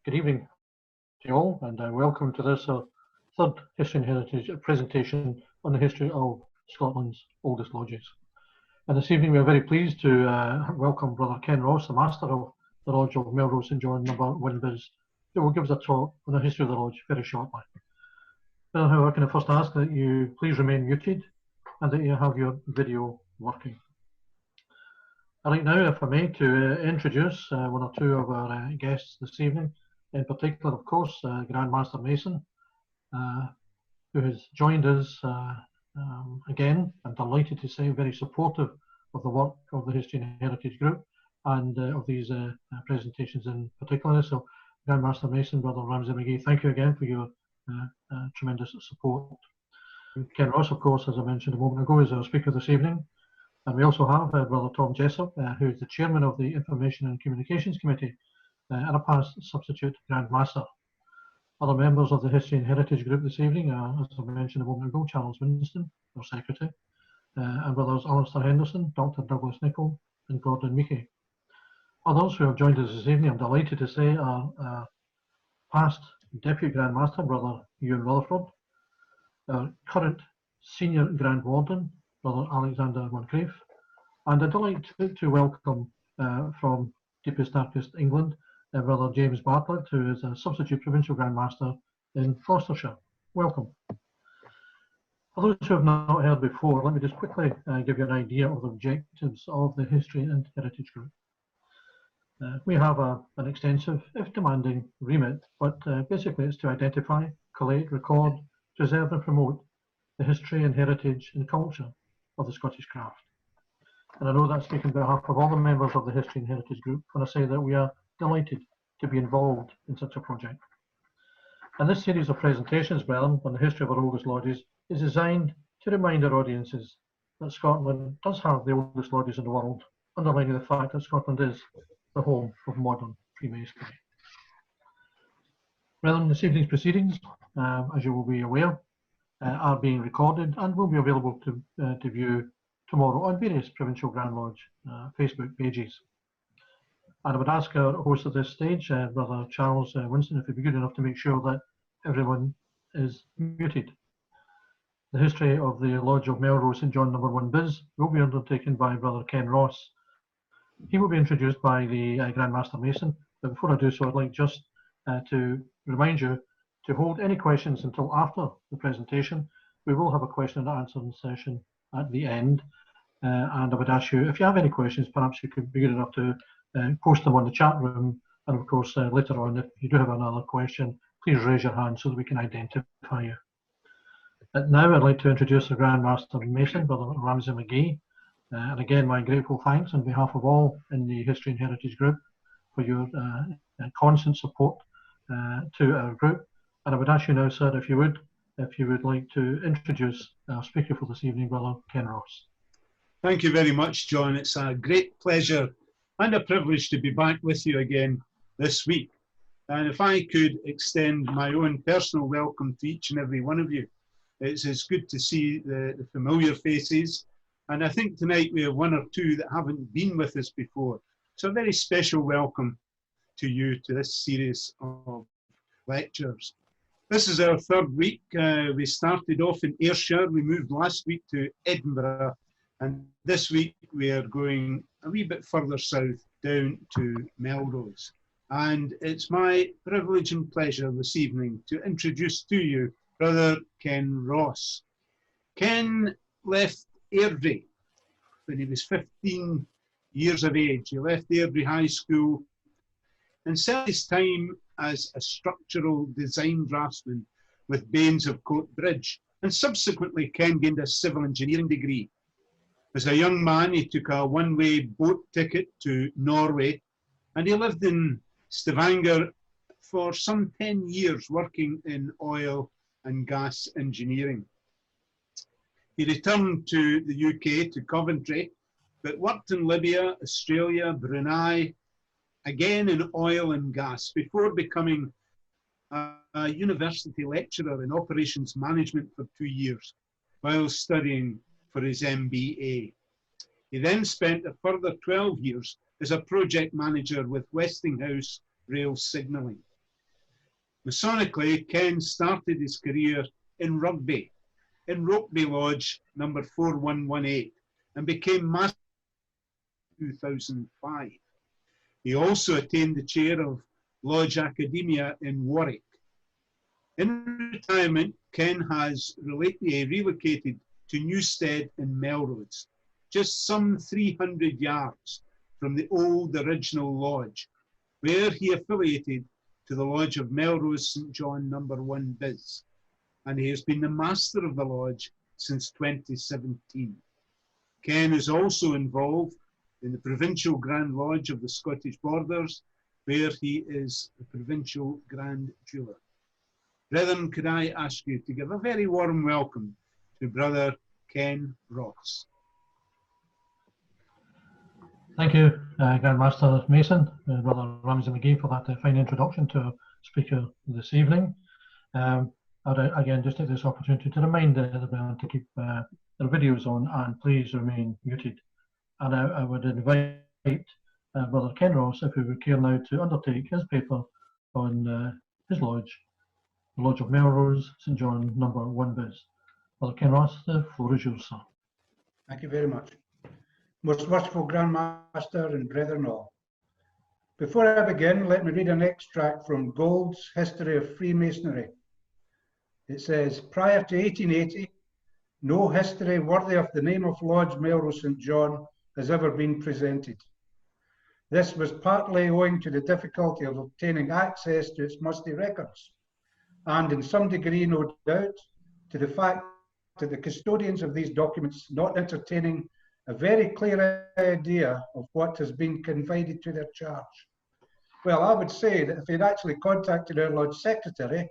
Good evening to you all, and welcome to this third History and Heritage presentation on the history of Scotland's oldest lodges. And this evening we are very pleased to welcome Brother Ken Ross, the Master of the Lodge of Melrose St John No.1bis, who will give us a talk on the history of the lodge very shortly. Well, however, can I first ask that you please remain muted and that you have your video working. I'd like now, if I may, to introduce one or two of our guests this evening. In particular, of course, Grand Master Mason, who has joined us again. I'm delighted to say very supportive of the work of the History and Heritage Group and of these presentations in particular. So, Grand Master Mason, Brother Ramsay McGee, thank you again for your tremendous support. Ken Ross, of course, as I mentioned a moment ago, is our speaker this evening. And we also have Brother Tom Jessup, who is the Chairman of the Information and Communications Committee, and a past substitute Grand Master. Other members of the History and Heritage Group this evening are, as I mentioned a moment ago, Charles Winston, our Secretary, and Brothers Alistair Henderson, Dr. Douglas Nichol, and Gordon Meekie. Others who have joined us this evening, I'm delighted to say, are past Deputy Grand Master, Brother Ewan Rutherford, our current Senior Grand Warden, Brother Alexander Moncrief, and a delight to welcome from deepest, darkest England, Brother James Bartlett, who is a substitute Provincial Grand Master in Gloucestershire. Welcome. For those who have not heard before, let me just quickly give you an idea of the objectives of the History and Heritage Group. We have an extensive, if demanding, remit, but basically it's to identify, collate, record, preserve and promote the history and heritage and culture of the Scottish craft. And I know that speaking on behalf of all the members of the History and Heritage Group when I say that we are delighted to be involved in such a project. And this series of presentations, brethren, on the history of our oldest lodges is designed to remind our audiences that Scotland does have the oldest lodges in the world, underlining the fact that Scotland is the home of modern Freemasonry. Brethren, this evening's proceedings, as you will be aware, are being recorded and will be available to view tomorrow on various Provincial Grand Lodge Facebook pages. And I would ask our host at this stage, Brother Charles Winston, if he'd be good enough to make sure that everyone is muted. The history of the Lodge of Melrose St John No.1bis will be undertaken by Brother Ken Ross. He will be introduced by the Grand Master Mason, but before I do so, I'd like just to remind you to hold any questions until after the presentation. We will have a question and answer session at the end, and I would ask you, if you have any questions, perhaps you could be good enough to post them on the chat room, and of course later on, if you do have another question, please raise your hand so that we can identify you. Now I'd like to introduce the Grand Master Mason, Brother Ramsay McGee, and again my grateful thanks on behalf of all in the History and Heritage Group for your constant support to our group. And I would ask you now, sir, if you would like to introduce our speaker for this evening, Brother Ken Ross. Thank you very much, John. It's a great pleasure and a privilege to be back with you again this week. And if I could extend my own personal welcome to each and every one of you. It's good to see the familiar faces. And I think tonight we have one or two that haven't been with us before. So a very special welcome to you to this series of lectures. This is our third week. We started off in Ayrshire. We moved last week to Edinburgh. And this week we are going a wee bit further south down to Melrose. And it's my privilege and pleasure this evening to introduce to you Brother Ken Ross. Ken left Airdrie when he was 15 years of age. He left Airdrie High School and spent his time as a structural design draftsman with Baines of Coatbridge. And subsequently, Ken gained a civil engineering degree. As a young man, he took a one-way boat ticket to Norway, and he lived in Stavanger for some 10 years working in oil and gas engineering. He returned to the UK, to Coventry, but worked in Libya, Australia, Brunei, again in oil and gas, before becoming a university lecturer in operations management for 2 years while studying for his MBA. He then spent a further 12 years as a project manager with Westinghouse Rail Signalling. Masonically, Ken started his career in rugby, in Rokeby Lodge number 4118, and became master in 2005. He also attained the chair of Lodge Academia in Warwick. In retirement, Ken has relocated to Newstead in Melrose, just some 300 yards from the old original lodge, where he affiliated to the Lodge of Melrose St John No.1bis, and he has been the master of the lodge since 2017. Ken is also involved in the Provincial Grand Lodge of the Scottish Borders, where he is the Provincial Grand Jeweller. Brethren, could I ask you to give a very warm welcome to Brother Ken Ross. Thank you, Grandmaster Mason, Brother Ramsey McGee, for that fine introduction to our speaker this evening. I'd again just take this opportunity to remind everyone to keep their videos on and please remain muted. And I would invite Brother Ken Ross, if he would care now, to undertake his paper on his lodge, the Lodge of Melrose St John No.1bis. Brother Ken Ross, the floor is yours, sir. Thank you very much. Most worshipful Grandmaster and brethren all. Before I begin, let me read an extract from Gould's History of Freemasonry. It says, prior to 1880, no history worthy of the name of Lodge Melrose St John has ever been presented. This was partly owing to the difficulty of obtaining access to its musty records, and in some degree, no doubt, to the fact that the custodians of these documents not entertaining a very clear idea of what has been confided to their charge. Well, I would say that if they'd actually contacted our Lodge Secretary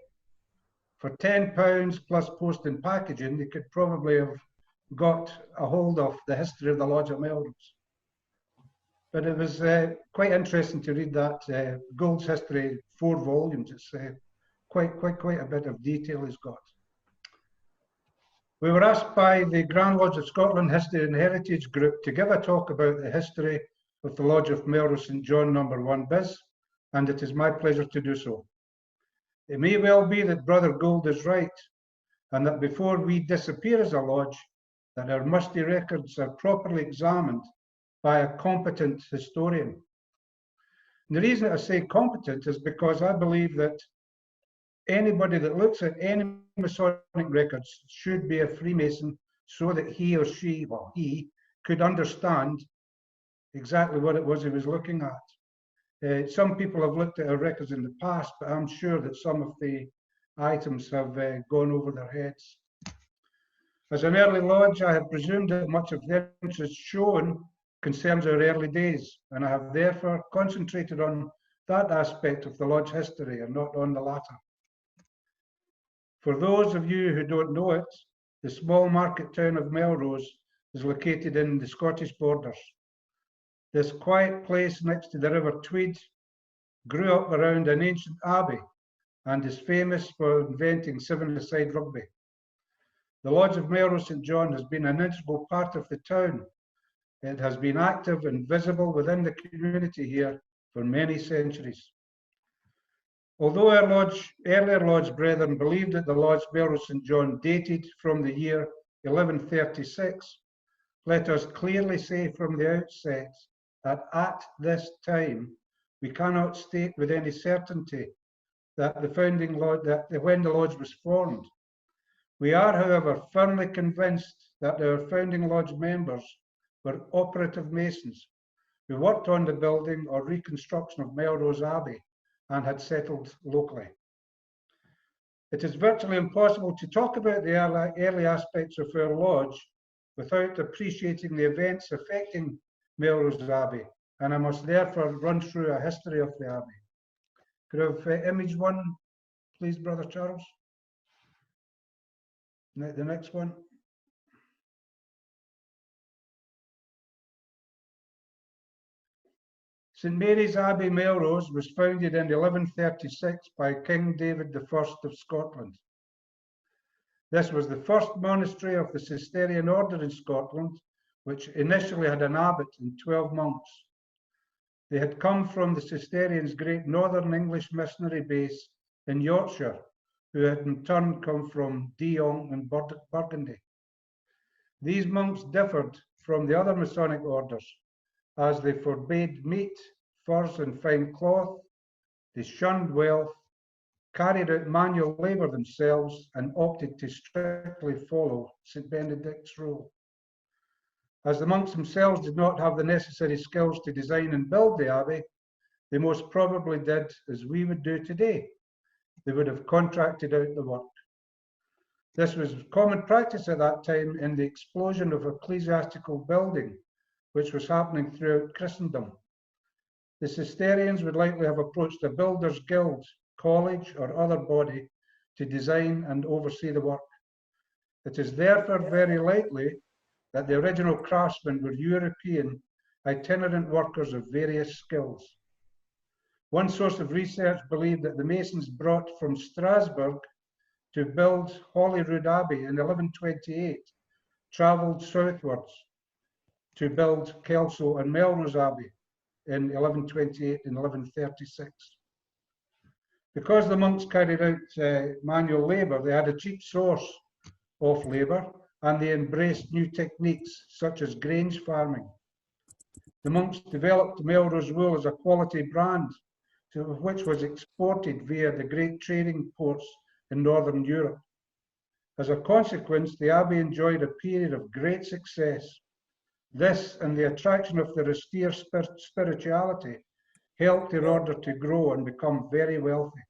for £10 plus post and packaging, they could probably have got a hold of the history of the Lodge of Melrose. But it was quite interesting to read that Gould's History, 4 volumes. It's quite a bit of detail he's got. We were asked by the Grand Lodge of Scotland History and Heritage Group to give a talk about the history of the Lodge of Melrose St John No.1bis, and it is my pleasure to do so. It may well be that Brother Gould is right, and that before we disappear as a lodge, that our musty records are properly examined by a competent historian. And the reason I say competent is because I believe that anybody that looks at any Masonic records should be a Freemason so that he or she, well, he, could understand exactly what it was he was looking at. Some people have looked at our records in the past, but I'm sure that some of the items have gone over their heads. As an early lodge, I have presumed that much of the interest shown concerns our early days, and I have therefore concentrated on that aspect of the lodge history and not on the latter. For those of you who don't know it, the small market town of Melrose is located in the Scottish Borders. This quiet place next to the River Tweed grew up around an ancient abbey and is famous for inventing 7-a-side rugby. The Lodge of Melrose St John has been an integral part of the town. It has been active and visible within the community here for many centuries. Although our earlier lodge brethren believed that the Lodge Melrose St John dated from the year 1136, let us clearly say from the outset that at this time we cannot state with any certainty that when the lodge was formed. We are, however, firmly convinced that our founding lodge members were operative masons who worked on the building or reconstruction of Melrose Abbey and had settled locally. It is virtually impossible to talk about the early aspects of our lodge without appreciating the events affecting Melrose Abbey, and I must therefore run through a history of the Abbey. Could I have image 1, please, Brother Charles? The next one. St Mary's Abbey, Melrose, was founded in 1136 by King David I of Scotland. This was the first monastery of the Cistercian order in Scotland, which initially had an abbot and 12 monks. They had come from the Cistercians' great northern English missionary base in Yorkshire, who had in turn come from Dijon and Burgundy. These monks differed from the other Masonic orders, as they forbade meat, furs, and fine cloth, they shunned wealth, carried out manual labour themselves, and opted to strictly follow St Benedict's rule. As the monks themselves did not have the necessary skills to design and build the abbey, they most probably did as we would do today. They would have contracted out the work. This was common practice at that time in the explosion of ecclesiastical building, which was happening throughout Christendom. The Cistercians would likely have approached a builders' guild, college, or other body to design and oversee the work. It is therefore very likely that the original craftsmen were European, itinerant workers of various skills. One source of research believed that the masons brought from Strasbourg to build Holyrood Abbey in 1128 travelled southwards to build Kelso and Melrose Abbey in 1128 and 1136. Because the monks carried out manual labour, they had a cheap source of labour, and they embraced new techniques such as grange farming. The monks developed Melrose wool as a quality brand, which was exported via the great trading ports in Northern Europe. As a consequence, the abbey enjoyed a period of great success. This and the attraction of their austere spirituality helped their order to grow and become very wealthy.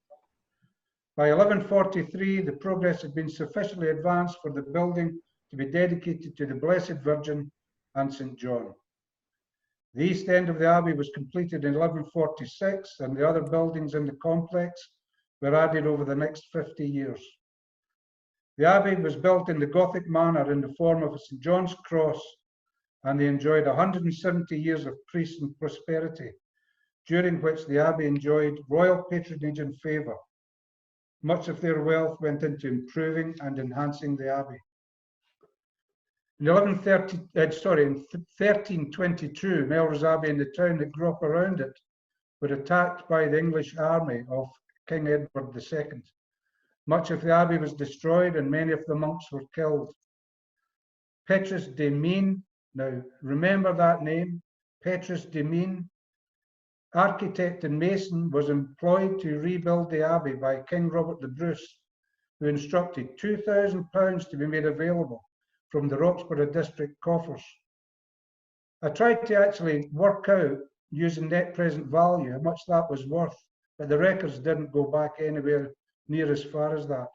By 1143, the progress had been sufficiently advanced for the building to be dedicated to the Blessed Virgin and St. John. The east end of the abbey was completed in 1146, and the other buildings in the complex were added over the next 50 years. The abbey was built in the Gothic manner in the form of a St. John's cross, and they enjoyed 170 years of peace and prosperity, during which the abbey enjoyed royal patronage and favour. Much of their wealth went into improving and enhancing the abbey. In 1322, Melrose Abbey and the town that grew up around it were attacked by the English army of King Edward II. Much of the abbey was destroyed and many of the monks were killed. Petrus de Mine, now remember that name, Petrus de Mine, architect and mason, was employed to rebuild the abbey by King Robert the Bruce, who instructed £2,000 to be made available from the Roxburgh district coffers. I tried to actually work out, using net present value, how much that was worth, but the records didn't go back anywhere near as far as that.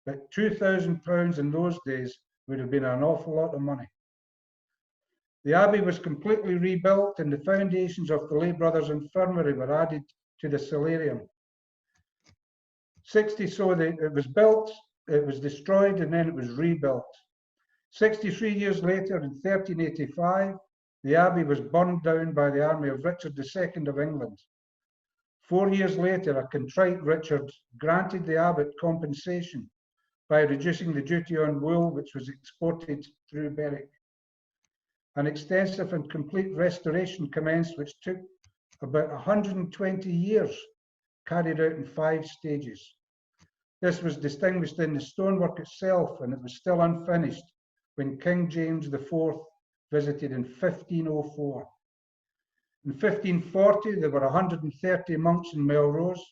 But £2,000 in those days would have been an awful lot of money. The abbey was completely rebuilt, and the foundations of the Lay Brothers Infirmary were added to the solarium. It was built, it was destroyed, and then it was rebuilt. 63 years later, in 1385, the abbey was burned down by the army of Richard II of England. 4 years later, a contrite Richard granted the abbot compensation by reducing the duty on wool which was exported through Berwick. An extensive and complete restoration commenced, which took about 120 years, carried out in 5 stages. This was distinguished in the stonework itself, and it was still unfinished when King James IV visited in 1504. In 1540, there were 130 monks in Melrose,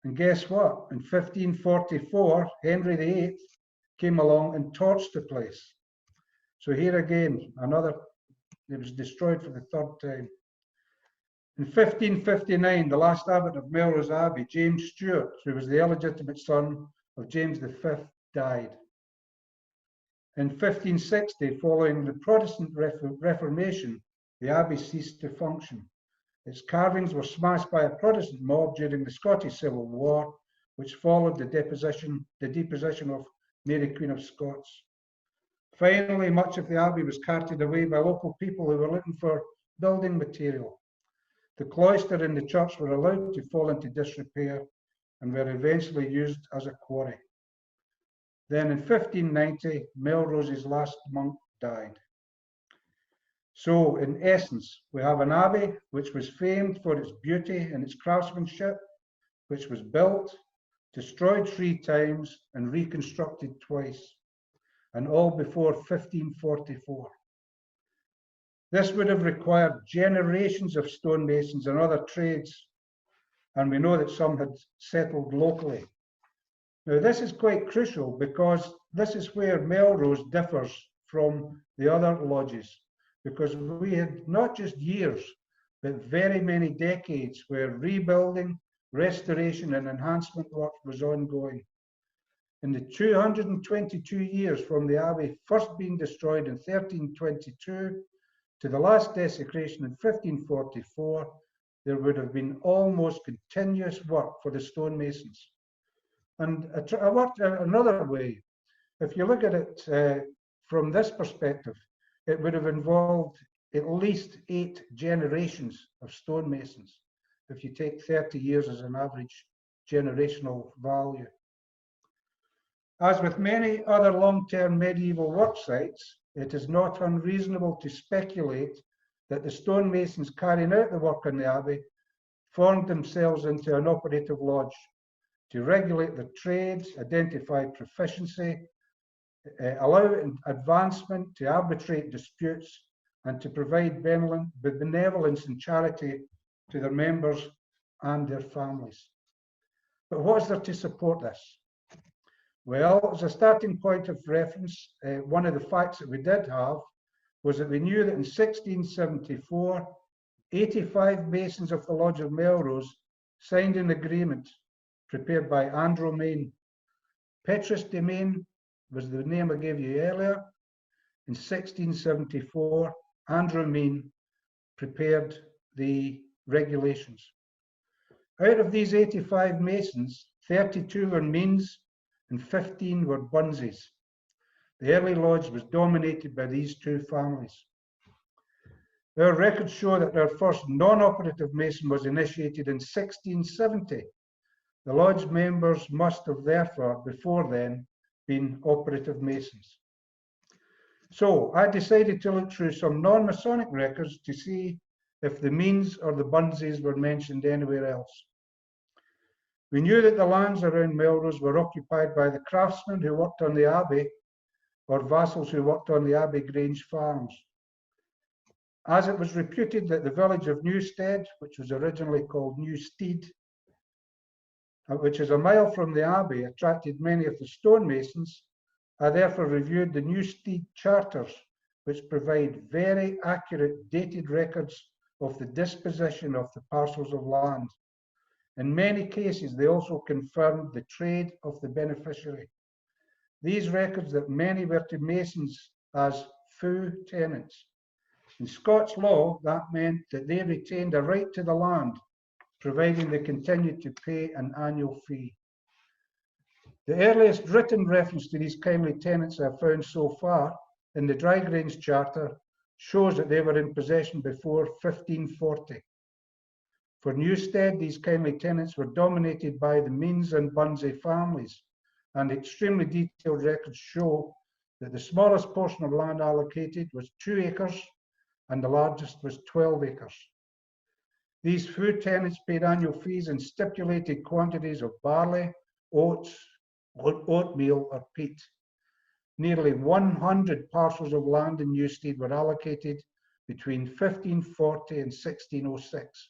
and guess what? In 1544, Henry VIII came along and torched the place. So here again, it was destroyed for the 3rd time. In 1559, the last abbot of Melrose Abbey, James Stewart, who was the illegitimate son of James V, died. In 1560, following the Protestant Reformation, the abbey ceased to function. Its carvings were smashed by a Protestant mob during the Scottish Civil War, which followed the deposition of Mary Queen of Scots. Finally, much of the abbey was carted away by local people who were looking for building material. The cloister and the church were allowed to fall into disrepair and were eventually used as a quarry. Then in 1590, Melrose's last monk died. So in essence, we have an abbey which was famed for its beauty and its craftsmanship, which was built, destroyed 3 times and reconstructed twice, and all before 1544. This would have required generations of stonemasons and other trades, and we know that some had settled locally. Now, this is quite crucial because this is where Melrose differs from the other lodges, because we had not just years, but very many decades where rebuilding, restoration and enhancement work was ongoing. In the 222 years from the abbey first being destroyed in 1322 to the last desecration in 1544, there would have been almost continuous work for the stonemasons. And I worked another way. If you look at it from this perspective, it would have involved at least 8 generations of stonemasons, if you take 30 years as an average generational value. As with many other long-term medieval work sites, it is not unreasonable to speculate that the stonemasons carrying out the work in the abbey formed themselves into an operative lodge to regulate the trades, identify proficiency, allow advancement, to arbitrate disputes, and to provide benevolence and charity to their members and their families. But what is there to support this? Well, as a starting point of reference, one of the facts that we did have was that we knew that in 1674, 85 masons of the Lodge of Melrose signed an agreement prepared by Andrew Main. Petrus de Main was the name I gave you earlier. In 1674, Andrew Main prepared the regulations. Out of these 85 masons, 32 were Mains and 15 were Bunses. The early lodge was dominated by these 2 families. Our records show that our first non-operative mason was initiated in 1670. The lodge members must have therefore, before then, been operative masons. So I decided to look through some non-Masonic records to see if the Mains or the Bunses were mentioned anywhere else. We knew that the lands around Melrose were occupied by the craftsmen who worked on the abbey or vassals who worked on the Abbey Grange farms. As it was reputed that the village of Newstead, which was originally called Newstead, which is a mile from the abbey, attracted many of the stonemasons, I therefore reviewed the Newstead charters, which provide very accurate dated records of the disposition of the parcels of land. In many cases, they also confirmed the trade of the beneficiary. These records that many were to masons as feu tenants. In Scots law, that meant that they retained a right to the land, providing they continued to pay an annual fee. The earliest written reference to these kindly tenants I've found so far in the Drygrange Charter shows that they were in possession before 1540. For Newstead, these kindly tenants were dominated by the Mains and Bunse families, and extremely detailed records show that the smallest portion of land allocated was 2 acres and the largest was 12 acres. These feu tenants paid annual fees in stipulated quantities of barley, oats, oatmeal or peat. Nearly 100 parcels of land in Newstead were allocated between 1540 and 1606,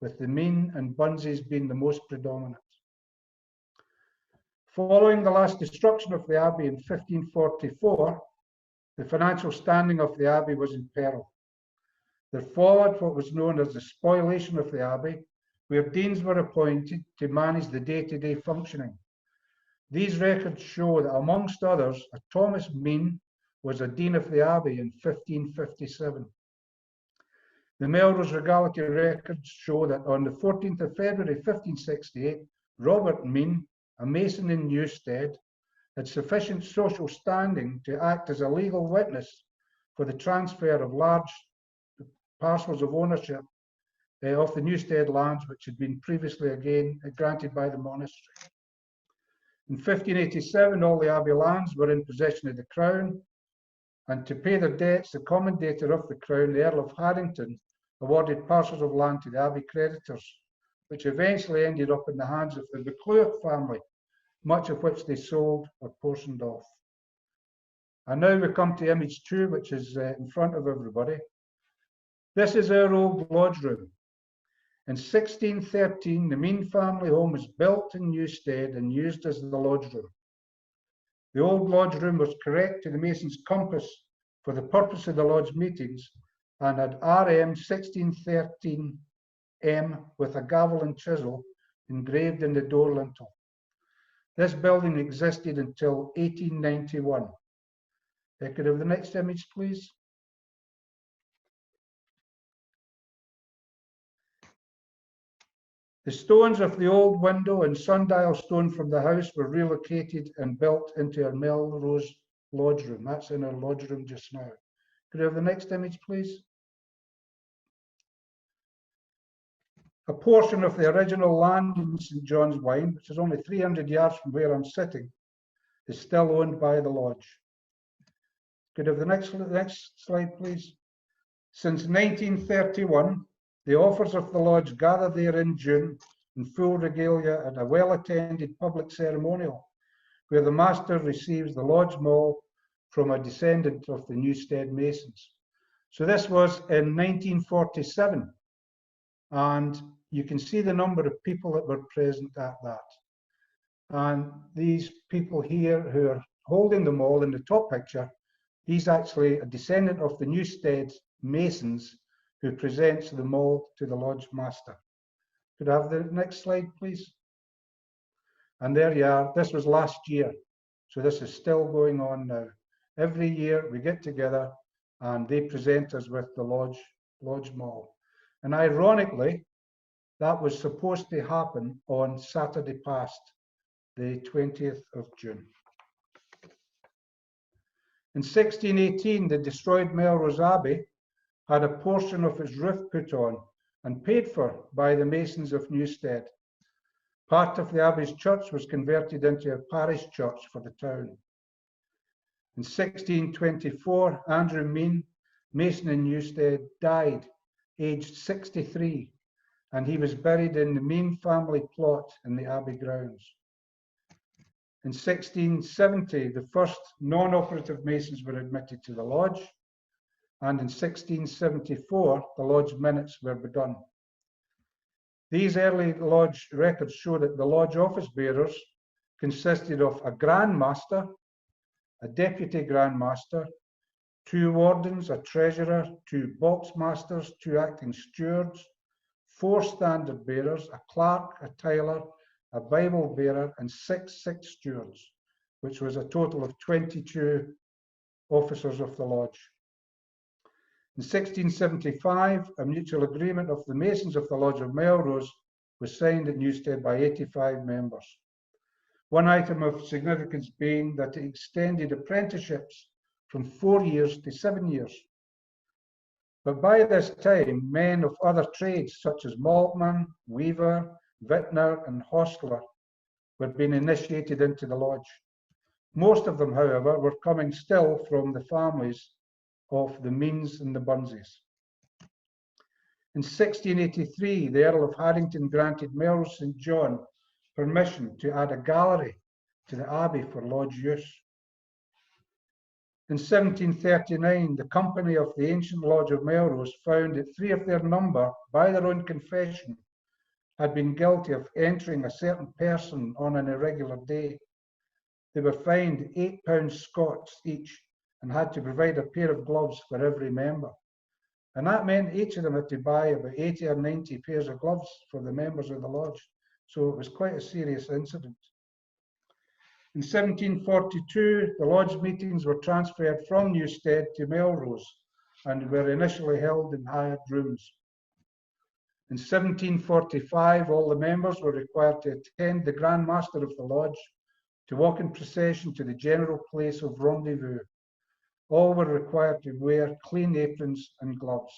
with the Main and Bunses being the most predominant. Following the last destruction of the abbey in 1544, the financial standing of the abbey was in peril. There followed what was known as the spoliation of the abbey, where deans were appointed to manage the day-to-day functioning. These records show that, amongst others, a Thomas Main was a dean of the abbey in 1557. The Melrose Regality records show that on the 14th of February 1568, Robert Main, a mason in Newstead, had sufficient social standing to act as a legal witness for the transfer of large parcels of ownership of the Newstead lands, which had been previously again granted by the monastery. In 1587, all the abbey lands were in possession of the Crown, and to pay their debts, the commendator of the Crown, the Earl of Harrington, awarded parcels of land to the abbey creditors, which eventually ended up in the hands of the McClure family, much of which they sold or portioned off. And now we come to image 2, which is in front of everybody. This is our old lodge room. In 1613, the Mean family home was built in Newstead and used as the lodge room. The old lodge room was correct to the mason's compass for the purpose of the lodge meetings and had RM 1613 M with a gavel and chisel engraved in the door lintel. This building existed until 1891. Could I have the next image, please? The stones of the old window and sundial stone from the house were relocated and built into our Melrose lodge room. That's in our lodge room just now. Could I have the next image, please? A portion of the original land in St. John's Wynd, which is only 300 yards from where I'm sitting, is still owned by the lodge. Could I have the next slide, please? Since 1931, the offers of the lodge gather there in June in full regalia at a well-attended public ceremonial, where the master receives the lodge mall from a descendant of the Newstead Masons. So this was in 1947, and you can see the number of people that were present at that. And these people here who are holding the mall in the top picture, he's actually a descendant of the Newstead Masons who presents the mall to the lodge master. Could I have the next slide, please? And there you are. This was last year, so this is still going on now. Every year we get together and they present us with the lodge mall. And ironically, that was supposed to happen on Saturday past, the 20th of June. In 1618, the destroyed Melrose Abbey had a portion of its roof put on and paid for by the Masons of Newstead. Part of the Abbey's church was converted into a parish church for the town. In 1624, Andrew Mean, Mason in Newstead, died, aged 63, and he was buried in the Mean family plot in the Abbey grounds. In 1670, the first non-operative Masons were admitted to the lodge, and in 1674, the lodge minutes were begun. These early lodge records show that the lodge office bearers consisted of a Grand Master, a Deputy Grand Master, 2 wardens, a treasurer, 2 box masters, 2 acting stewards, 4 standard bearers, a clerk, a tailor, a Bible bearer, and 6 stewards, which was a total of 22 officers of the lodge. In 1675, a mutual agreement of the Masons of the Lodge of Melrose was signed at Newstead by 85 members. One item of significance being that it extended apprenticeships from 4 years to 7 years. But by this time, men of other trades such as maltman, weaver, vintner, and hostler were being initiated into the lodge. Most of them, however, were coming still from the families of the Means and the Bunses. In 1683, the Earl of Harrington granted Melrose St. John permission to add a gallery to the Abbey for lodge use. In 1739, the company of the ancient Lodge of Melrose found that 3 of their number, by their own confession, had been guilty of entering a certain person on an irregular day. They were fined £8 Scots each and had to provide a pair of gloves for every member. And that meant each of them had to buy about 80 or 90 pairs of gloves for the members of the lodge. So it was quite a serious incident. In 1742, the lodge meetings were transferred from Newstead to Melrose and were initially held in hired rooms. In 1745, all the members were required to attend the Grand Master of the lodge, to walk in procession to the general place of rendezvous. All were required to wear clean aprons and gloves.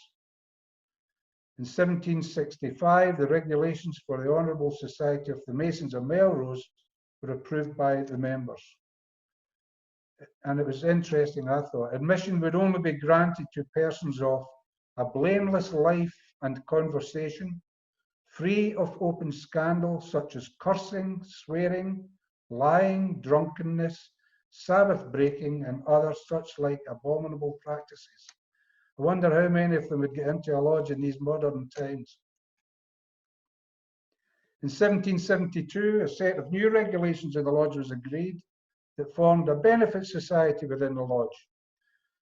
In 1765, the regulations for the Honourable Society of the Masons of Melrose were approved by the members. And it was interesting, I thought. Admission would only be granted to persons of a blameless life and conversation, free of open scandal such as cursing, swearing, lying, drunkenness, Sabbath breaking, and other such like abominable practices. I wonder how many of them would get into a lodge in these modern times. In 1772, a set of new regulations of the lodge was agreed that formed a benefit society within the lodge.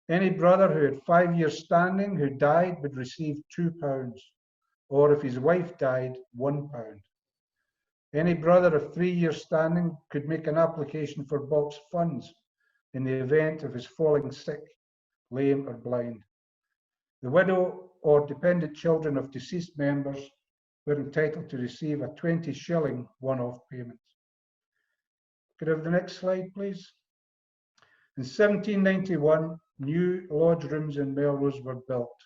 Any brother who had 5 years standing who died would receive £2, or if his wife died, £1. Any brother of 3 years standing could make an application for box funds in the event of his falling sick, lame, or blind. The widow or dependent children of deceased members were entitled to receive a 20-shilling one-off payment. Could I have the next slide, please? In 1791, new lodge rooms in Melrose were built,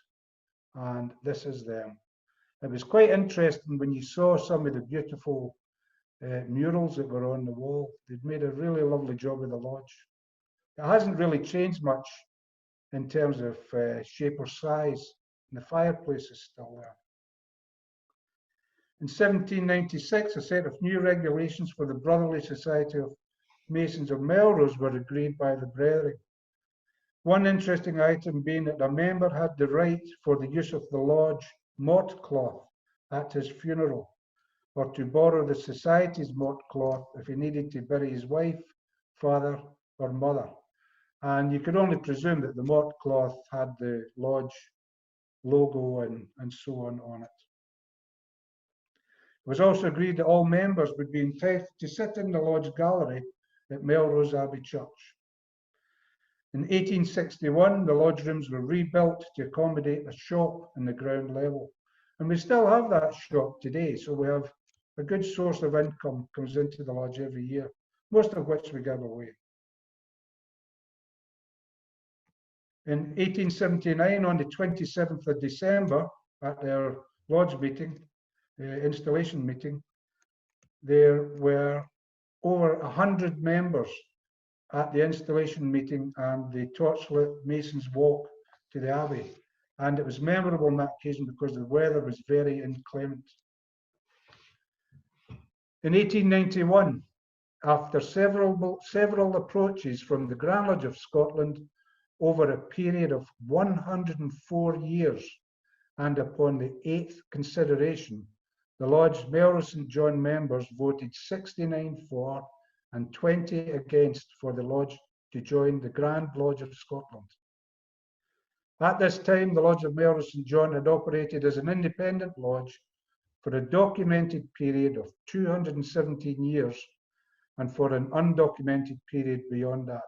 and this is them. It was quite interesting when you saw some of the beautiful murals that were on the wall. They'd made a really lovely job of the lodge. It hasn't really changed much in terms of shape or size, and the fireplace is still there. In 1796, a set of new regulations for the Brotherly Society of Masons of Melrose were agreed by the brethren. One interesting item being that a member had the right for the use of the lodge mott cloth at his funeral, or to borrow the society's mott cloth if he needed to bury his wife, father, or mother. And you could only presume that the mott cloth had the lodge logo and so on it. It was also agreed that all members would be entitled to sit in the lodge gallery at Melrose Abbey Church. In 1861, the lodge rooms were rebuilt to accommodate a shop in the ground level. And we still have that shop today, so we have a good source of income comes into the lodge every year, most of which we give away. In 1879, on the 27th of December, at their lodge meeting, installation meeting, there were over 100 members at the installation meeting and the torchlit Masons walk to the Abbey. And it was memorable on that occasion because the weather was very inclement. In 1891, after several approaches from the Grand Lodge of Scotland over a period of 104 years, and upon the 8th consideration, the Lodge Melrose St John members voted 69 for and 20 against for the Lodge to join the Grand Lodge of Scotland. At this time, the Lodge of Melrose St John had operated as an independent lodge for a documented period of 217 years and for an undocumented period beyond that.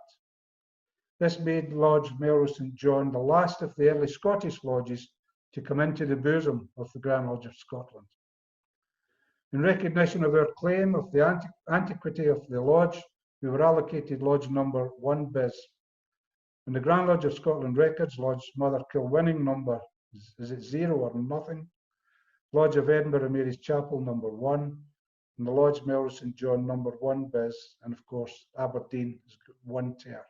This made Lodge Melrose St John the last of the early Scottish lodges to come into the bosom of the Grand Lodge of Scotland. In recognition of our claim of the antiquity of the lodge, we were allocated Lodge No.1bis. In the Grand Lodge of Scotland records, Lodge Mother Kilwinning number, is it 0 or nothing? Lodge of Edinburgh Mary's Chapel #1, and the Lodge Melrose St John No.1bis, and of course Aberdeen is 1 tier.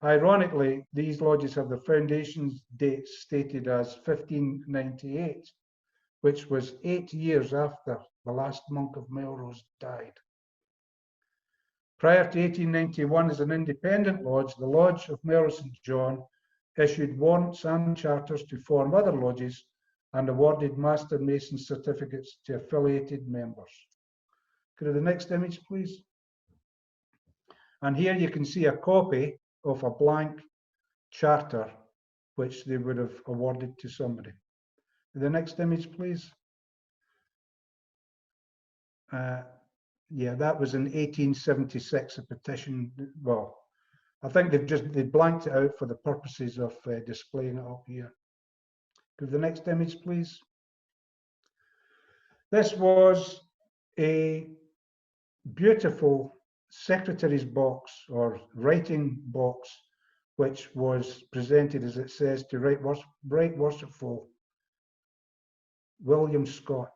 Ironically, these lodges have the foundation date stated as 1598, which was 8 years after the last monk of Melrose died. Prior to 1891, as an independent lodge, the Lodge of Melrose St John issued warrants and charters to form other lodges and awarded Master Mason certificates to affiliated members. Could I have the next image, please? And here you can see a copy of a blank charter which they would have awarded to somebody. The next image, please. Yeah, that was in 1876, a petition. Well, I think they blanked it out for the purposes of displaying it up here. Give the next image, please. This was a beautiful secretary's box or writing box, which was presented, as it says, to Right Worshipful William Scott.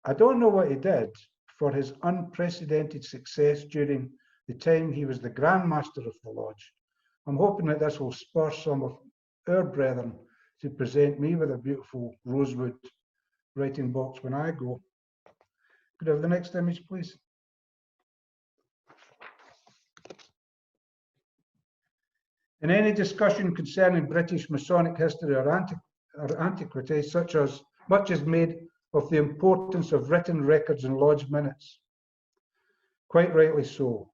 I don't know what he did for his unprecedented success during the time he was the Grand Master of the Lodge. I'm hoping that this will spur some of our brethren to present me with a beautiful rosewood writing box when I go. Could I have the next image, please? In any discussion concerning British Masonic history or antiquity, much is made of the importance of written records and lodge minutes. Quite rightly so.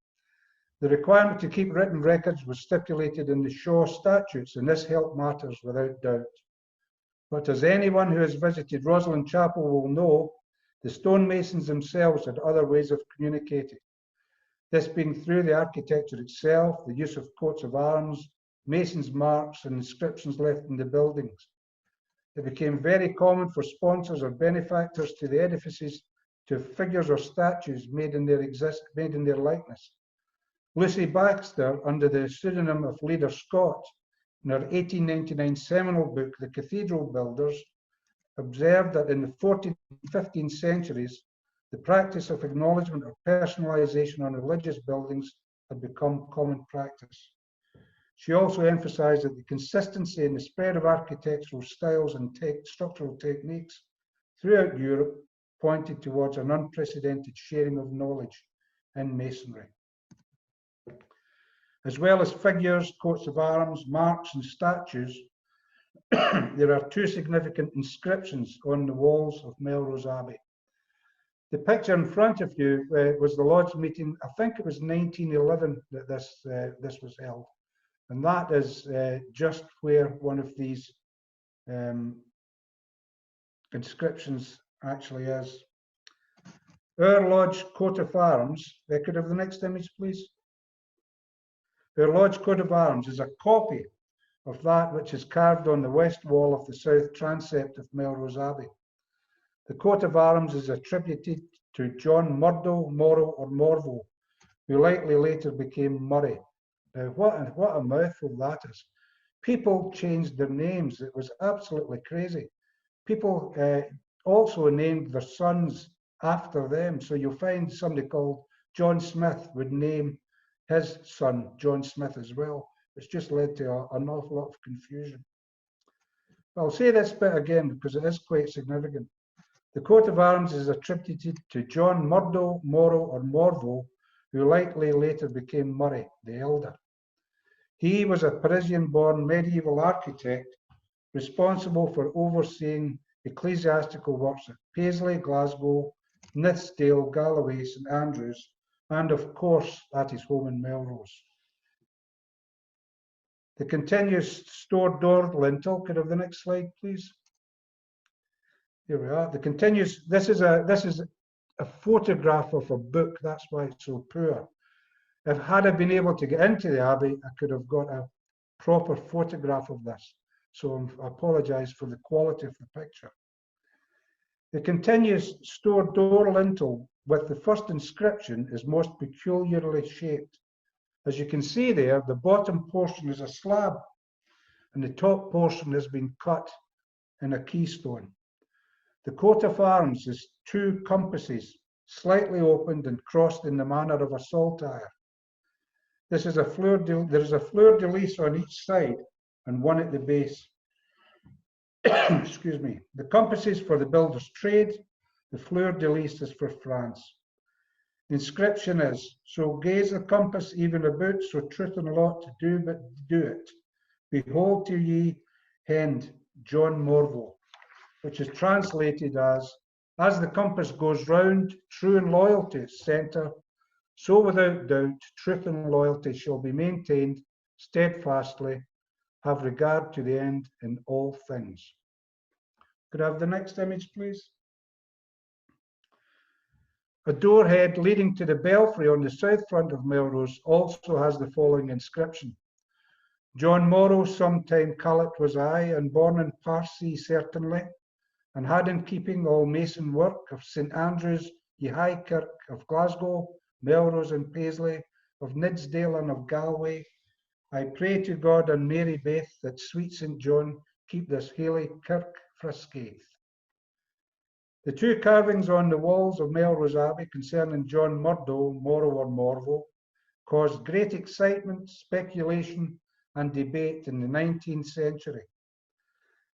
The requirement to keep written records was stipulated in the Shaw Statutes, and this helped matters without doubt. But as anyone who has visited Rosslyn Chapel will know, the stonemasons themselves had other ways of communicating. This being through the architecture itself, the use of coats of arms, masons' marks, and inscriptions left in the buildings. It became very common for sponsors or benefactors to the edifices to have figures or statues made in their likeness. Lucy Baxter, under the pseudonym of Leader Scott, in her 1899 seminal book, The Cathedral Builders, observed that in the 14th and 15th centuries, the practice of acknowledgement or personalization on religious buildings had become common practice. She also emphasized that the consistency in the spread of architectural styles and structural techniques throughout Europe pointed towards an unprecedented sharing of knowledge in masonry. As well as figures, coats of arms, marks, and statues, there are two significant inscriptions on the walls of Melrose Abbey. The picture in front of you was the Lodge meeting. I think it was 1911 that this was held. And that is just where one of these inscriptions actually is. Our Lodge coat of arms, could I have the next image, please? Our Lodge coat of arms is a copy of that which is carved on the west wall of the south transept of Melrose Abbey. The coat of arms is attributed to John Murdo, Morrow, or Morvo, who likely later became Murray. Now, what a mouthful that is. People changed their names. It was absolutely crazy. People also named their sons after them. So you'll find somebody called John Smith would name his son John Smith as well. It's just led to an awful lot of confusion. I'll say this bit again because it is quite significant. The coat of arms is attributed to John Murdo, Morrow, or Morvo, who likely later became Murray, the elder. He was a Parisian-born medieval architect responsible for overseeing ecclesiastical works at Paisley, Glasgow, Nithsdale, Galloway, St Andrews, and of course at his home in Melrose. The continuous store door lintel, could I have the next slide, please? Here we are. This is a photograph of a book, that's why it's so poor. Had I been able to get into the Abbey, I could have got a proper photograph of this. So I apologise for the quality of the picture. The continuous store door lintel with the first inscription is most peculiarly shaped. As you can see there, the bottom portion is a slab and the top portion has been cut in a keystone. The coat of arms is two compasses, slightly opened and crossed in the manner of a saltire. There is a fleur-de-lis on each side and one at the base. Excuse me. The compass is for the builder's trade. The fleur-de-lis is for France. The inscription is, so gaze the compass even about, so truth and lot to do, but do it. Behold to ye, hend, John Morvo, which is translated as the compass goes round, true and loyal to its centre, so without doubt, truth and loyalty shall be maintained steadfastly, have regard to the end in all things. Could I have the next image, please? A doorhead leading to the belfry on the south front of Melrose also has the following inscription. John Morrow, sometime Callet was I, and born in Parsi certainly, and had in keeping all mason work of St Andrews, ye High Kirk of Glasgow, Melrose and Paisley, of Nithsdale and of Galway. I pray to God and Mary Beth that sweet St John keep this haly kirk frae scathe. The two carvings on the walls of Melrose Abbey concerning John Murdo, Morrow or Morvo, caused great excitement, speculation and debate in the 19th century.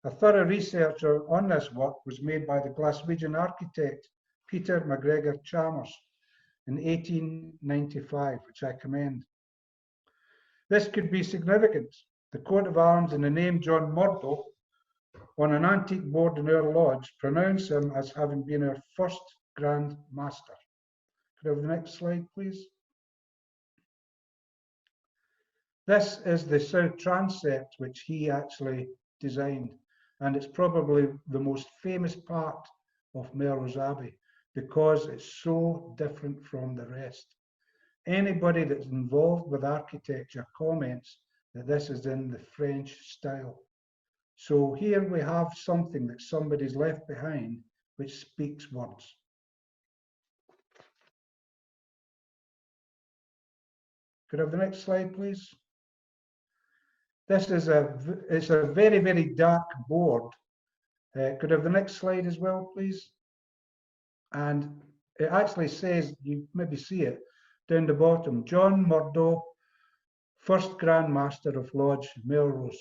A thorough researcher on this work was made by the Glaswegian architect Peter MacGregor Chalmers in 1895, which I commend. This could be significant. The coat of arms and the name John Murdo on an antique board in our lodge pronounce him as having been our first Grand Master. Could I have the next slide, please? This is the south transept which he actually designed, and it's probably the most famous part of Melrose Abbey because it's so different from the rest. Anybody that's involved with architecture comments that this is in the French style. So here we have something that somebody's left behind which speaks words. Could I have the next slide, please? This is it's a very, very dark board. Could I have the next slide as well, please? And it actually says, you maybe see it down the bottom, John Murdo, first Grand Master of Lodge Melrose.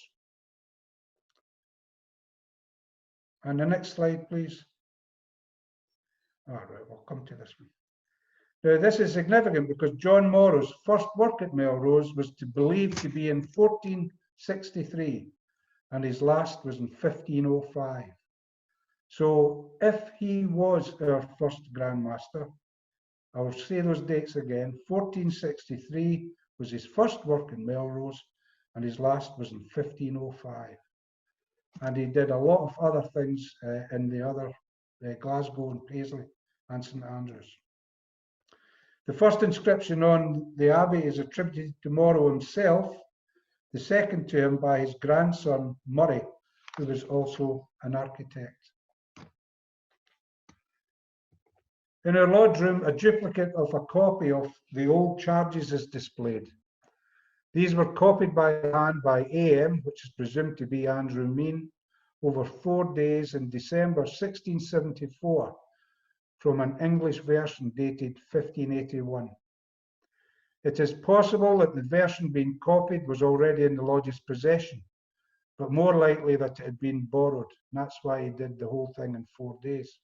And the next slide, please. All right, we'll come to this one. Now, this is significant because John Morrow's first work at Melrose was believed to be in 1463, and his last was in 1505. So if he was our first Grand Master, I'll say those dates again, 1463 was his first work in Melrose, and his last was in 1505. And he did a lot of other things in the other Glasgow and Paisley and St Andrews. The first inscription on the abbey is attributed to Morrow himself, the second to him by his grandson Murray, who was also an architect. In our lodge room, a duplicate of a copy of the old charges is displayed. These were copied by hand by AM, which is presumed to be Andrew Mean, over 4 days in December 1674 from an English version dated 1581. It is possible that the version being copied was already in the lodge's possession, but more likely that it had been borrowed. And that's why he did the whole thing in 4 days.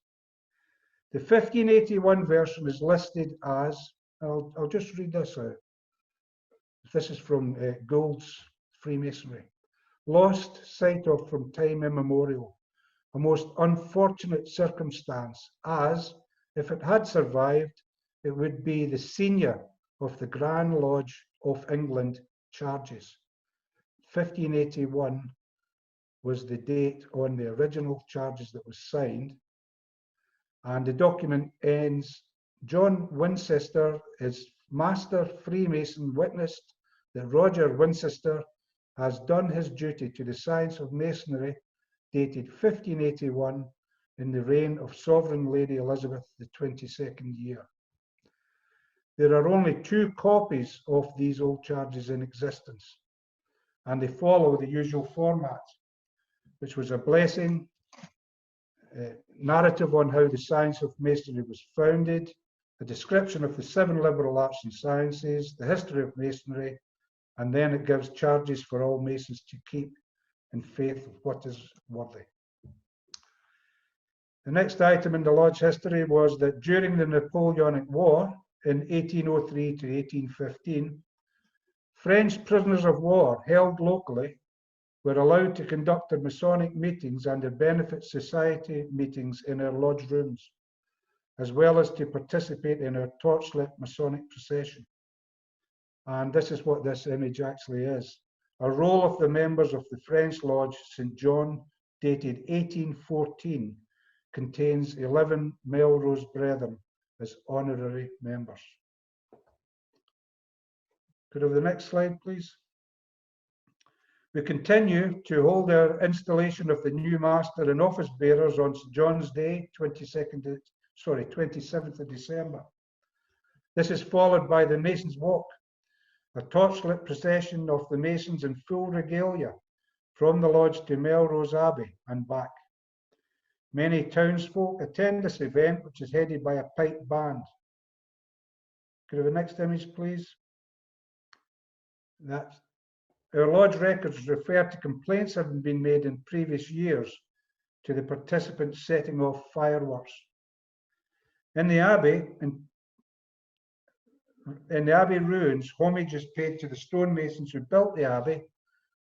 The 1581 version is listed as, I'll just read this out. This is from Gould's Freemasonry. Lost sight of from time immemorial, a most unfortunate circumstance, as, if it had survived, it would be the senior of the Grand Lodge of England charges. 1581 was the date on the original charges that was signed, and the document ends, John Winchester, his master Freemason, witnessed that Roger Winchester has done his duty to the science of masonry, dated 1581, in the reign of Sovereign Lady Elizabeth the 22nd year. There are only 2 copies of these old charges in existence, and they follow the usual format, which was a blessing, narrative on how the science of masonry was founded, a description of the 7 liberal arts and sciences, the history of masonry, and then it gives charges for all masons to keep in faith of what is worthy. The next item in the lodge history was that during the Napoleonic War in 1803 to 1815, French prisoners of war held locally were allowed to conduct their Masonic meetings and their benefit society meetings in our lodge rooms, as well as to participate in our torchlit Masonic procession. And this is what this image actually is. A roll of the members of the French Lodge St. John, dated 1814, contains 11 Melrose brethren as honorary members. Could I have the next slide, please? We continue to hold our installation of the new master and office bearers on St. John's Day, 27th of December. This is followed by the Mason's Walk, a torchlit procession of the Masons in full regalia from the lodge to Melrose Abbey and back. Many townsfolk attend this event, which is headed by a pipe band. Could we have the next image, please? Our lodge records refer to complaints having been made in previous years to the participants setting off fireworks. In the Abbey ruins, homage is paid to the stonemasons who built the Abbey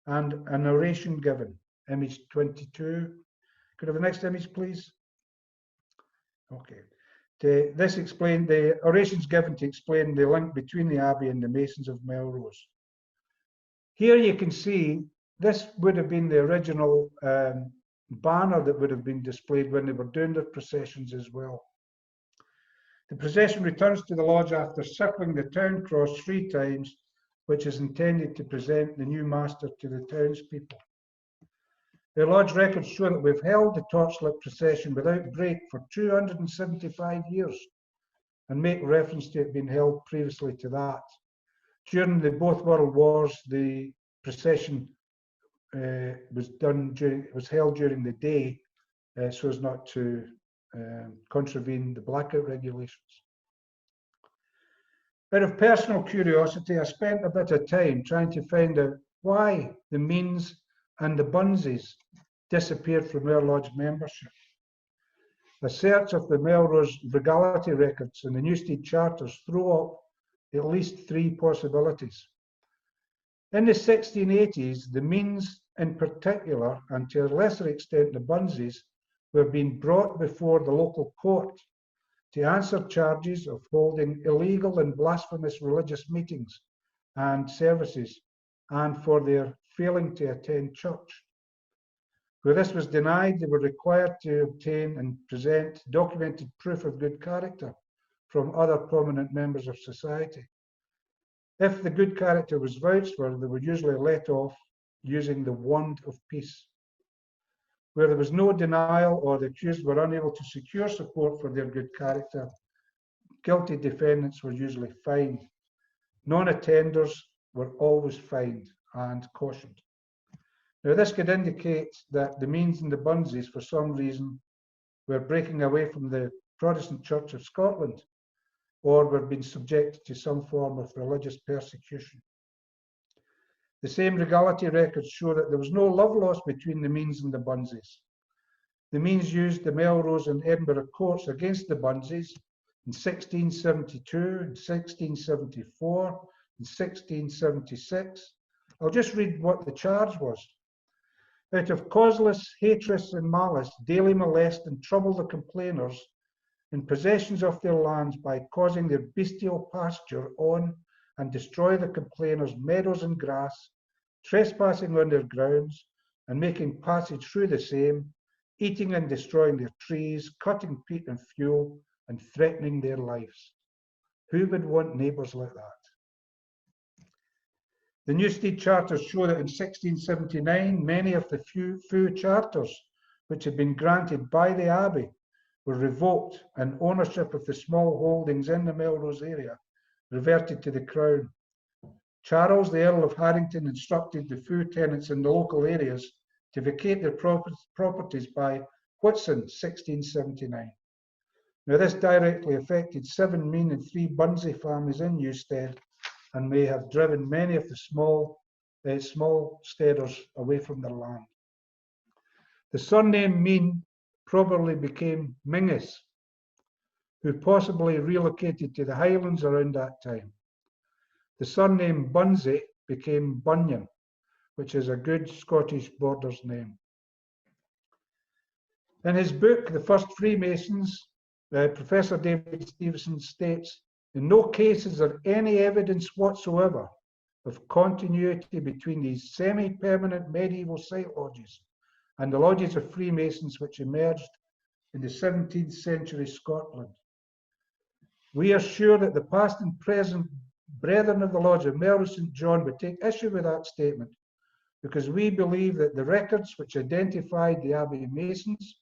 and an oration given. Image 22. Could I have the next image, please? Okay. The orations given to explain the link between the Abbey and the Masons of Melrose. Here you can see this would have been the original banner that would have been displayed when they were doing their processions as well. The procession returns to the lodge after circling the town cross 3 times, which is intended to present the new master to the townspeople. The lodge records show that we've held the torchlit procession without break for 275 years and make reference to it being held previously to that. During both World Wars, the procession was held during the day so as not to contravene the blackout regulations. Out of personal curiosity, I spent a bit of time trying to find out why the Means and the Bunses disappeared from our lodge membership. A search of the Melrose Regality records and the Newstead charters throw up at least 3 possibilities. In the 1680s, the Means in particular, and to a lesser extent the Bunses, were being brought before the local court to answer charges of holding illegal and blasphemous religious meetings and services, and for their failing to attend church. Where this was denied, they were required to obtain and present documented proof of good character from other prominent members of society. If the good character was vouched for, they were usually let off using the wand of peace. Where there was no denial or the accused were unable to secure support for their good character, guilty defendants were usually fined. Non-attenders were always fined and cautioned. Now, this could indicate that the Means and the Bunses, for some reason, were breaking away from the Protestant Church of Scotland, or were being subjected to some form of religious persecution. The same regality records show that there was no love lost between the Means and the Bunses. The Means used the Melrose and Edinburgh courts against the Bunses in 1672, in 1674, in 1676. I'll just read what the charge was. Out of causeless hatred and malice, daily molest and trouble the complainers in possessions of their lands by causing their bestial pasture on and destroy the complainers' meadows and grass, trespassing on their grounds and making passage through the same, eating and destroying their trees, cutting peat and fuel, and threatening their lives. Who would want neighbours like that? The Newstead charters show that in 1679, many of the few charters which had been granted by the Abbey were revoked and ownership of the small holdings in the Melrose area reverted to the Crown. Charles, the Earl of Harrington, instructed the few tenants in the local areas to vacate their properties by Whitsun, 1679. Now, this directly affected 7 Mean and 3 Bunse families in Newstead and may have driven many of the small steaders away from their land. The surname Mean probably became Mingus, who possibly relocated to the Highlands around that time. The surname Bunse became Bunyan, which is a good Scottish borders name. In his book, The First Freemasons, Professor David Stevenson states, in no case is there any evidence whatsoever of continuity between these semi-permanent medieval site lodges and the lodges of Freemasons which emerged in the 17th century Scotland. We are sure that the past and present brethren of the Lodge of Melrose St. John would take issue with that statement, because we believe that the records which identified the Abbey Masons,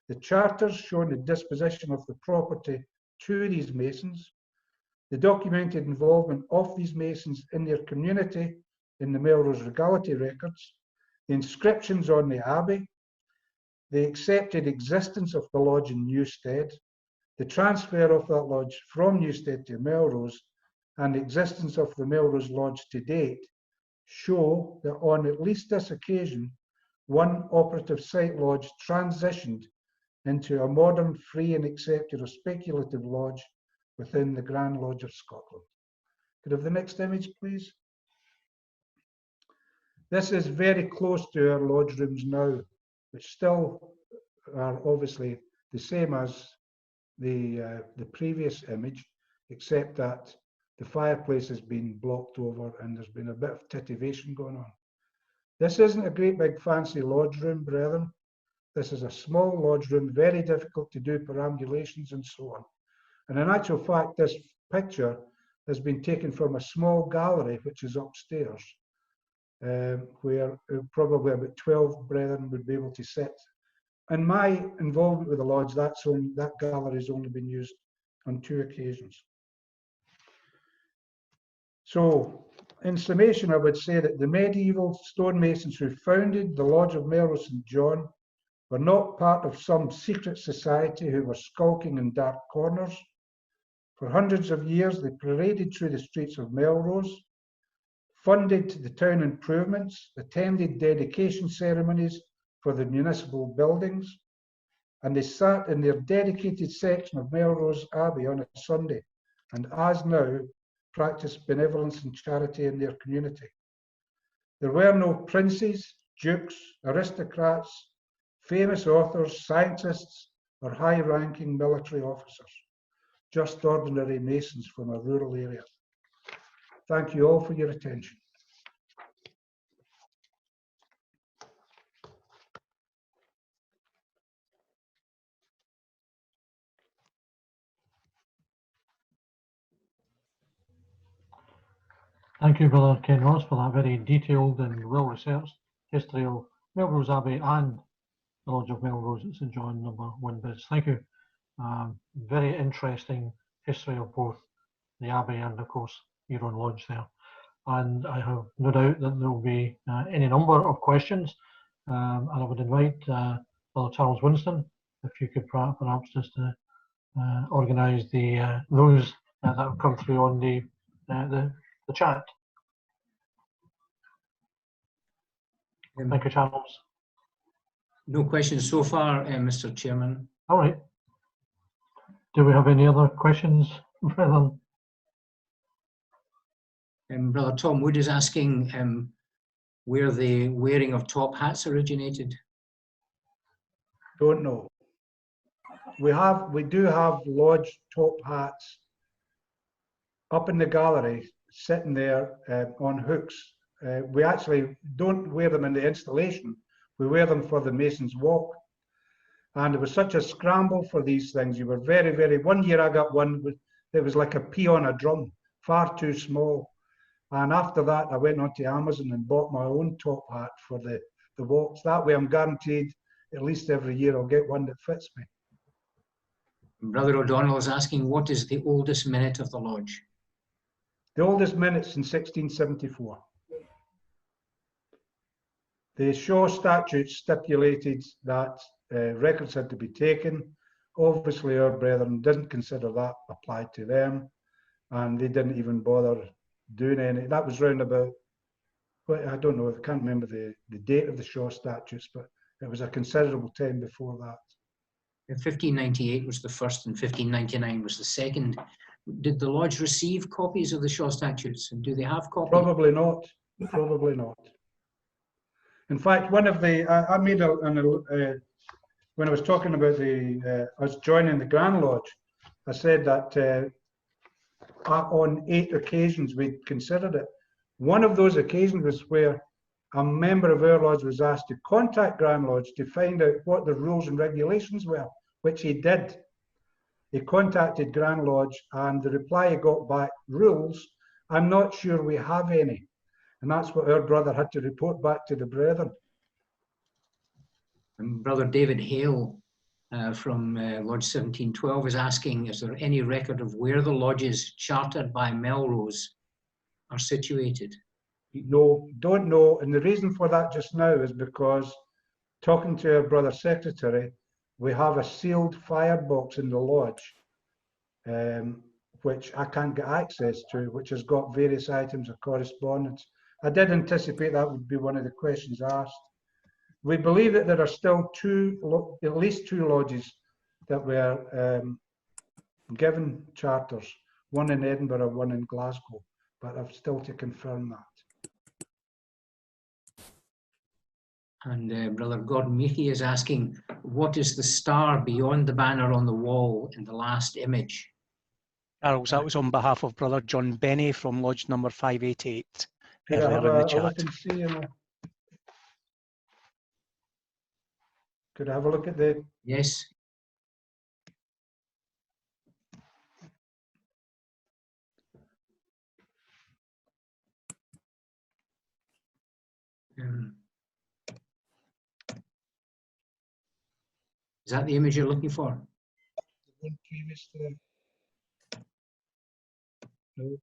the charters showing the disposition of the property to these Masons, the documented involvement of these Masons in their community in the Melrose Regality records, the inscriptions on the Abbey, the accepted existence of the lodge in Newstead, the transfer of that lodge from Newstead to Melrose, and the existence of the Melrose Lodge to date show that on at least this occasion, one operative site lodge transitioned into a modern, free and accepted or speculative lodge within the Grand Lodge of Scotland. Could I have the next image, please? This is very close to our lodge rooms now, which still are obviously the same as the previous image, except that the fireplace has been blocked over and there's been a bit of titivation going on. This isn't a great big fancy lodge room, brethren. This is a small lodge room, very difficult to do perambulations and so on. And in actual fact, this picture has been taken from a small gallery which is upstairs, where probably about 12 brethren would be able to sit. In my involvement with the lodge, that gallery has only been used on 2 occasions. So, in summation, I would say that the medieval stonemasons who founded the Lodge of Melrose St. John were not part of some secret society who were skulking in dark corners. For hundreds of years, they paraded through the streets of Melrose, funded the town improvements, attended dedication ceremonies for the municipal buildings, and they sat in their dedicated section of Melrose Abbey on a Sunday, and as now, practiced benevolence and charity in their community. There were no princes, dukes, aristocrats, famous authors, scientists, or high-ranking military officers, just ordinary masons from a rural area. Thank you all for your attention. Thank you, Brother Ken Ross, for that very detailed and well-researched history of Melrose Abbey and the Lodge of Melrose at St. John No.1bis. Thank you. Very interesting history of both the Abbey and, of course, your own lodge there. And I have no doubt that there will be any number of questions. And I would invite Brother Charles Winston, if you could perhaps just organise those that have come through on the chat. Thank you, Charles. No questions so far, Mr. Chairman. All right. Do we have any other questions, Brother? Brother Tom Wood is asking where the wearing of top hats originated. Don't know. We do have lodge top hats up in the gallery, sitting there on hooks. We actually don't wear them in the installation. We wear them for the Mason's Walk. And it was such a scramble for these things. You were very, one year I got one, it was like a pea on a drum, far too small. And after that, I went onto Amazon and bought my own top hat for the walks. That way I'm guaranteed at least every year I'll get one that fits me. Brother O'Donnell is asking, what is the oldest minute of the lodge? The oldest minute's in 1674. The Shaw statutes stipulated that records had to be taken. Obviously, our brethren didn't consider that applied to them, and they didn't even bother doing any. That was round about, well, I don't know, I can't remember the date of the Shaw statutes, but it was a considerable time before that. 1598 was the first and 1599 was the second. Did the lodge receive copies of the Shaw statutes, and do they have copies? Probably not. Probably not. In fact, one of the I made when I was talking about us joining the Grand Lodge, I said that on 8 occasions we'd considered it. One of those occasions was where a member of our lodge was asked to contact Grand Lodge to find out what the rules and regulations were, which he did. He contacted Grand Lodge, and the reply he got back, rules, I'm not sure we have any. And that's what our brother had to report back to the brethren. And Brother David Hale from Lodge 1712 is asking, is there any record of where the lodges chartered by Melrose are situated? No, don't know. And the reason for that just now is because talking to our brother secretary, we have a sealed firebox in the lodge, which I can't get access to, which has got various items of correspondence. I did anticipate that would be one of the questions asked. We believe that there are still at least two lodges that were given charters, one in Edinburgh, one in Glasgow, but I've still to confirm that. And Brother Gordon Meaky is asking, what is the star beyond the banner on the wall in the last image? Charles, that was on behalf of Brother John Benny from Lodge number 588. Could I have earlier in the a chat. look and see? Could I have a look at the? Yes. Is that the image you're looking for? The one previous to no.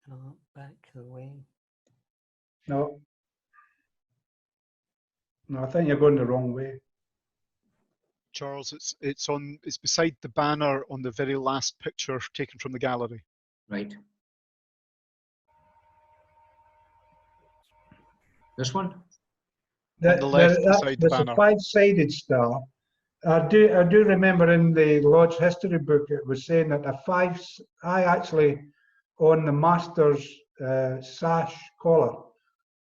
No, back the way. No. No, I think you're going the wrong way. Charles, it's beside the banner on the very last picture taken from the gallery. Right. This one? On the left beside the there's banner. a five-sided star. I do remember in the Lodge history book it was saying that I actually on the master's sash collar,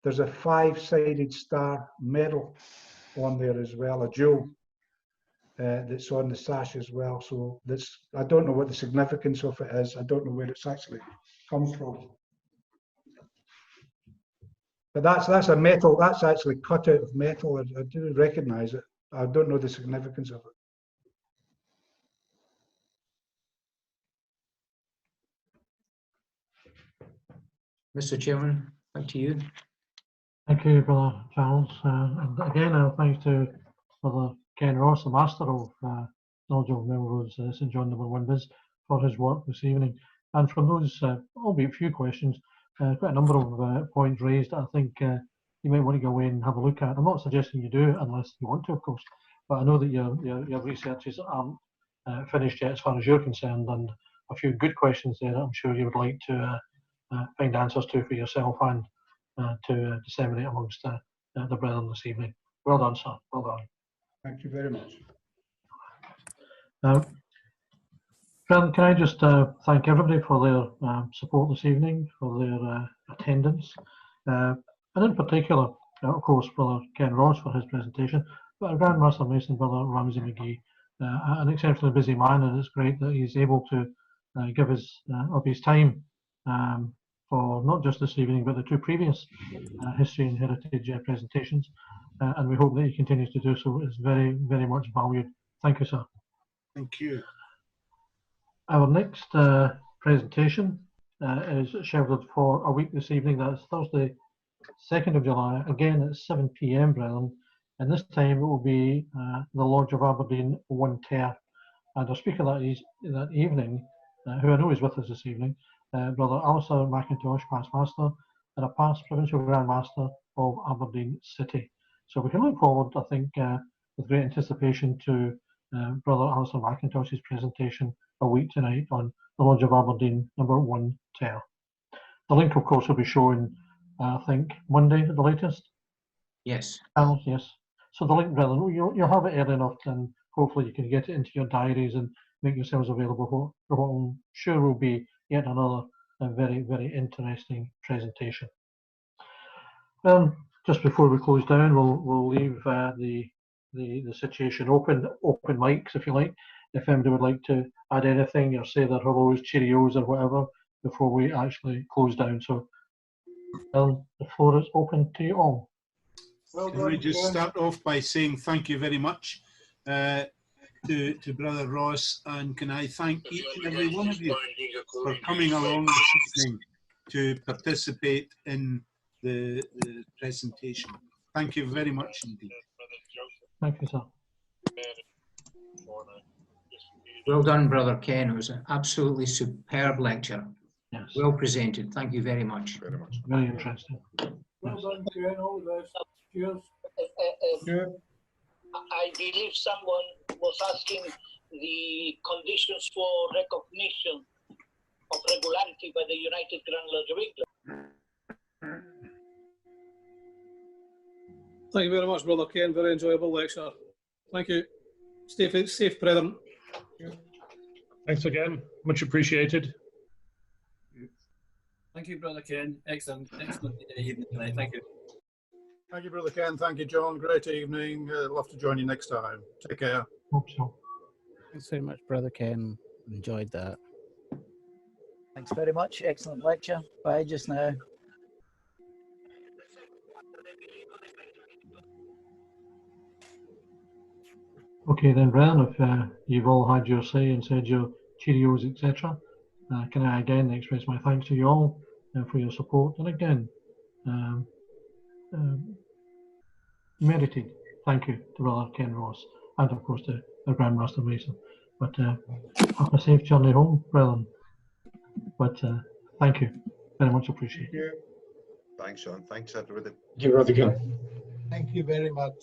there's a five-sided star medal on there as well, a jewel that's on the sash as well. So I don't know what the significance of it is. I don't know where it's actually come from. But that's a metal, that's actually cut out of metal. I do recognise it. I don't know the significance of it. Mr. Chairman, back to you. Thank you, Brother Charles. And again, thanks to Brother Ken Ross, the Master of Knowledge of Melrose St John No.1bis, for his work this evening. And from those, albeit few questions, quite a number of points raised, I think you might want to go away and have a look at. I'm not suggesting you do, unless you want to, of course, but I know that your researches aren't finished yet as far as you're concerned, and a few good questions there that I'm sure you would like to find answers to for yourself and to disseminate amongst the brethren this evening. Well done, sir. Well done. Thank you very much. Can I just thank everybody for their support this evening, for their attendance, and in particular, of course, Brother Ken Ross for his presentation, but our Grand Master Mason, Brother Ramsay McGee, an exceptionally busy man, and it's great that he's able to give of his time for not just this evening, but the two previous history and heritage presentations, and we hope that he continues to do so. It's very, very much valued. Thank you, sir. Thank you. Our next presentation is scheduled for a week this evening. That's Thursday, 2nd of July, again at 7 p.m, brethren, and this time it will be the Lodge of Aberdeen 1 Ter. And our speaker that evening, who I know is with us this evening, Brother Alistair McIntosh, past master, and a past provincial Grand Master of Aberdeen City. So we can look forward, I think, with great anticipation to Brother Alistair McIntosh's presentation a week tonight on the Lodge of Aberdeen number 1 Ter. The link, of course, will be shown, I think, Monday at the latest. Yes. Yes. So the link, brethren, you'll have it early enough, and hopefully you can get it into your diaries and make yourselves available for what I'm sure will be yet another very, very interesting presentation. Just before we close down, we'll leave the situation open mics, if you like, if anybody would like to add anything or say their hellos, cheerios, or whatever before we actually close down. So the floor is open to you all. Well, can I just start off by saying thank you very much to Brother Ross, and can I thank each and every one of you for coming along this evening to participate in the presentation. Thank you very much indeed. Thank you, sir. Well done, Brother Ken. It was an absolutely superb lecture. Yes. Well presented. Thank you very much. Very interesting. Well done, Ken. All the best. Cheers. I believe someone was asking the conditions for recognition of regularity by the United Grand Lodge of England. Thank you very much, Brother Ken. Very enjoyable lecture. Thank you. Stay safe, brethren. Thanks again. Much appreciated. Thank you, Brother Ken. Excellent evening tonight. Thank you. Thank you, Brother Ken. Thank you, John. Great evening. Love to join you next time. Take care. Hope so. Thanks very much, Brother Ken. Enjoyed that. Thanks very much. Excellent lecture. Bye just now. Okay then, Brian, if you've all had your say and said your Cheerios, etc., can I again express my thanks to you all for your support, and again, merited thank you to Brother Ken Ross, and of course to the Grand Master Mason. But have a safe journey home, brethren. But thank you, very much appreciated. Thanks, Sean. Thanks, everybody. Thank you, Brother Ken. Thank you very much.